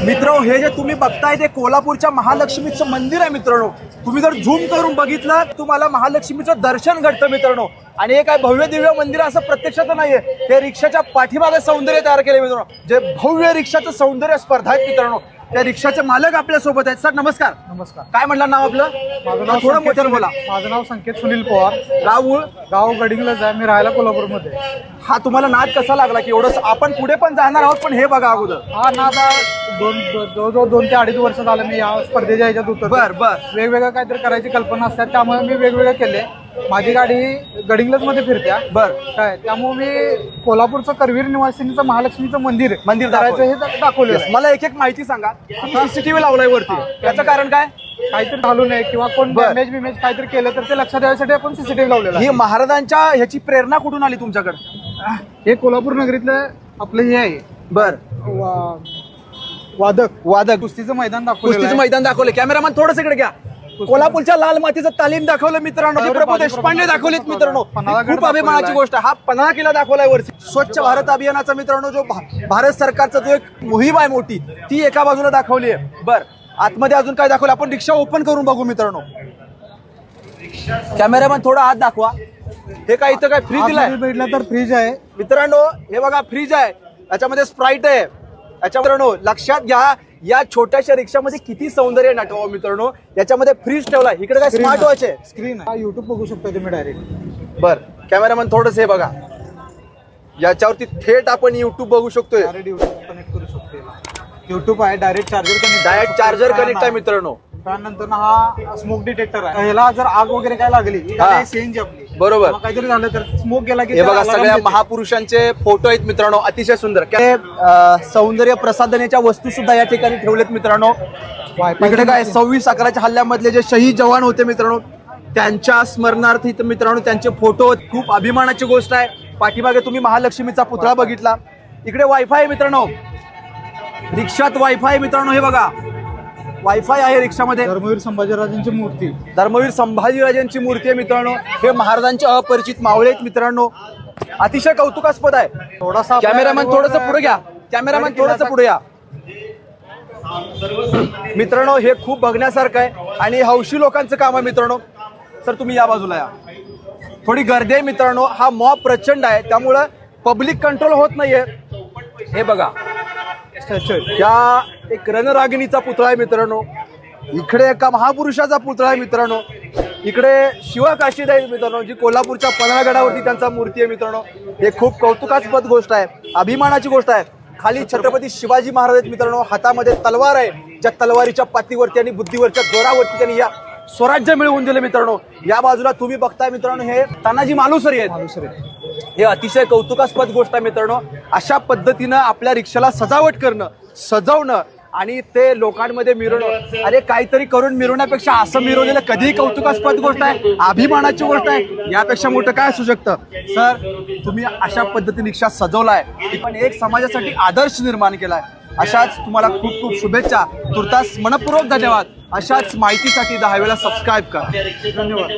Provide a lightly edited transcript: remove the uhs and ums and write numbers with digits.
मित्रांनो, हे जे तुम्ही बघताय ते कोल्हापूरच्या महालक्ष्मीचं मंदिर आहे मित्रांनो. तुम्ही जर झूम करून बघितलं तुम्हाला महालक्ष्मीचं दर्शन घडतं मित्रांनो. आणि हे काय भव्य दिव्य मंदिर असं प्रत्यक्षात नाहीये, ते रिक्षाच्या पाठीमागे सौंदर्य तयार केले मित्रांनो. जे भव्य रिक्षाचं सौंदर्य स्पर्धा आहेत मित्रांनो, त्या रिक्षाचे मालक आपल्या सोबत आहेत. सर नमस्कार. नमस्कार. काय म्हणलं नाव आपलं? माझं नाव थोडं मोठ्यानं बोला. माझं नाव संकेत सुनील पवार. गाव गडिंगलाच आहे. मी राहायला कोल्हापूरमध्ये. हा तुम्हाला नाद कसा लागला की एवढं? आपण पुढे पण जाणार आहोत, पण हे बघा अगोदर. हा नाद जवळजवळ 2 ते 2.5 वर्ष झालं मी या स्पर्धेच्या ह्याच्यात होतो. बर वेगवेगळं काहीतरी करायची कल्पना असतात, त्यामुळे मी वेगवेगळे केले. माझी गाडी गडिंग्लज मध्ये फिरत्या. बर काय त्यामुळे मी कोल्हापूरचं करवीर निवासिनीचं महालक्ष्मीचं मंदिर करायचं हे दाखवलं. मला एक माहिती सांगा. सीसीटीव्ही लावलाय वरती, त्याचं कारण काय? काहीतरी घालू नये किंवा कोण डॅमेज बिमेज काहीतरी केलं तर ते लक्षात द्यायसाठी आपण सीसीटीव्ही लावलेला. ही महाराजांच्या ह्याची प्रेरणा कुठून आली तुमच्याकडे? हे कोल्हापूर नगरीतलं आपलं हे आहे. बर वादक कुस्तीचं मैदान दाखवलं. कॅमेरामॅन थोडंसं इकडे घ्या. कोल्हापूरच्या लाल मातीचं तालीम दाखवलं मित्रांनो. प्रभू देशपांडे दाखवलेत मित्रांनो. खूप अभिमानाची गोष्ट. हा 15 किलो दाखवलाय वरती. स्वच्छ भारत अभियानाचा मित्रांनो जो भारत सरकारचा जो एक मोहीम आहे मोठी, ती एका बाजूला दाखवली आहे. बर आतमध्ये अजून काय दाखवलं? आपण रिक्षा ओपन करून बघू मित्रांनो. कॅमेरामॅन थोडा हात दाखवा. हे काय इथं काय फ्रीज दिलाय? भेटलं तर फ्रीज आहे मित्रांनो. हे बघा फ्रीज आहे, याच्यामध्ये स्प्राईट आहे. याच्या मित्रांनो लक्षात घ्या, या छोट्याशा रिक्षामध्ये किती सौंदर्य नटवावं मित्रांनो. याच्यामध्ये फ्रीज ठेवलाय. इकडे काय स्मार्ट वॉच आहे, स्क्रीन आहे. युट्यूब बघू शकता तुम्ही डायरेक्ट. बर कॅमेरामॅन थोडंसं हे बघा, याच्यावरती थेट आपण युट्यूब बघू शकतोय. युट्यूब कनेक्ट करू शकतो. युट्यूब आहे, डायरेक्ट चार्जर कनेक्ट आहे मित्रांनो. त्यानंतर हा स्मोक डिटेक्टर आहे. ह्याला जर आग वगैरे काय लागली, सीएनजी आपली बरोबर काहीतरी झालं तर स्मोक गेला की हे बघा सगळ्या महापुरुषांचे फोटो आहेत मित्रांनो. अतिशय सुंदर सौंदर्य प्रसाधनाच्या वस्तू सुद्धा या ठिकाणी ठेवलेत मित्रांनो. इकडे काय 26/11च्या हल्ल्यामधले जे शहीद जवान होते मित्रांनो, त्यांच्या स्मरणार्थ इथं मित्रांनो त्यांचे फोटो. खूप अभिमानाची गोष्ट आहे. पाठीमागे तुम्ही महालक्ष्मीचा पुतळा बघितला. इकडे वायफाय मित्रांनो, रिक्षात वायफाय मित्रांनो. हे बघा वायफाय आहे रिक्षामध्ये. धर्मवीर संभाजीराजांची मूर्ती आहे मित्रांनो. हे महाराजांचे अपरिचित मावळे आहेत मित्रांनो. अतिशय कौतुकास्पद आहे. थोडासा कॅमेरामॅन थोडंसं पुढे घ्या. पुढे या मित्रांनो. हे खूप बघण्यासारखं आहे आणि हौशी लोकांचं काम आहे मित्रांनो. सर तुम्ही या बाजूला या. थोडी गर्दी आहे मित्रांनो. हा मॉब प्रचंड आहे, त्यामुळं पब्लिक कंट्रोल होत नाहीये. हे बघा या एक रणरागिणीचा पुतळा आहे मित्रांनो. इकडे एका महापुरुषाचा पुतळा आहे मित्रांनो. इकडे शिवकाशीद आहे मित्रांनो, जी कोल्हापूरच्या पन्हाळगडावरती त्यांचा मूर्ती आहे मित्रांनो. हे खूप कौतुकास्पद गोष्ट आहे, अभिमानाची गोष्ट आहे. खाली छत्रपती शिवाजी महाराज आहेत मित्रांनो. हातामध्ये तलवार आहे, ज्या तलवारीच्या पातीवरती आणि बुद्धीवरच्या जोरावरती त्यांनी या स्वराज्य मिळवून दिले मित्रांनो. या बाजूला तुम्ही बघताय मित्रांनो, हे तानाजी मालुसरे आहेत. हे अतिशय कौतुकास्पद गोष्ट आहे मित्रांनो. अशा पद्धतीनं आपल्या रिक्षाला सजावट करणं, सजवणं आणि ते लोकांमध्ये मिरवणं. अरे काहीतरी करून मिरवण्यापेक्षा असं मिरवलेलं कधीही कौतुकास्पद गोष्ट आहे, अभिमानाची गोष्ट आहे. यापेक्षा मोठं काय असू शकतं? सर तुम्ही अशा पद्धतीने रिक्षा सजवलाय, पण एक समाजासाठी आदर्श निर्माण केलाय. अशाच तुम्हाला खूप खूप शुभेच्छा. तुर्तास मनपूर्वक धन्यवाद. अशाच माहितीसाठी 10 वेळा सबस्क्राईब करा. धन्यवाद.